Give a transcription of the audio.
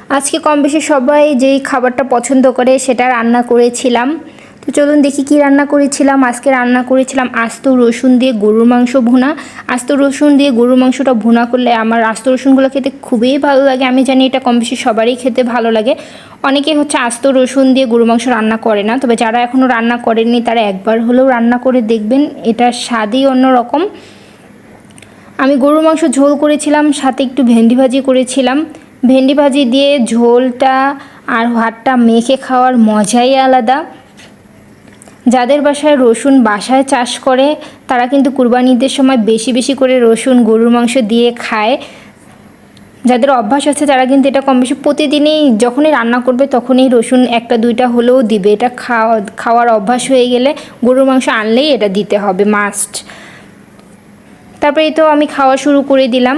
আজকে কম বেশি সবাই যেই খাবারটা পছন্দ করে সেটা রান্না করেছিলাম। তো চলুন দেখি কি রান্না করেছিলাম। আজকে রান্না করেছিলাম আস্ত রসুন দিয়ে গরুর মাংস ভুনা। আস্ত রসুন দিয়ে গরুর মাংসটা ভুনা করলে আমার আস্ত রসুনগুলো খেতে খুবই ভালো লাগে। আমি জানি এটা কম বেশি সবারই খেতে ভালো লাগে। অনেকে হচ্ছে আস্ত রসুন দিয়ে গরুর মাংস রান্না করে না, তবে যারা এখনও রান্না করেননি তারা একবার হলেও রান্না করে দেখবেন, এটার স্বাদই অন্যরকম। আমি গরুর মাংস ঝোল করেছিলাম, সাথে একটু ভেন্ডি ভাজি করেছিলাম। ভেন্ডি ভাজি দিয়ে ঝোলটা আর ভাতটা মেখে খাওয়ার মজাই আলাদা। যাদের বাসায় রসুন বাসায় চাষ করে তারা কিন্তু কুরবানি ঈদের সময় বেশি বেশি করে রসুন গরুর মাংস দিয়ে খায়। যাদের অভ্যাস আছে তারা কিন্তু এটা কম বেশি প্রতিদিনই যখনই রান্না করবে তখনই রসুন একটা দুইটা হলেও দিবে। এটা খাওয়ার অভ্যাস হয়ে গেলে গরুর মাংস আনলেই এটা দিতে হবে, মাস্ট। তারপরে তো আমি খাওয়া শুরু করে দিলাম।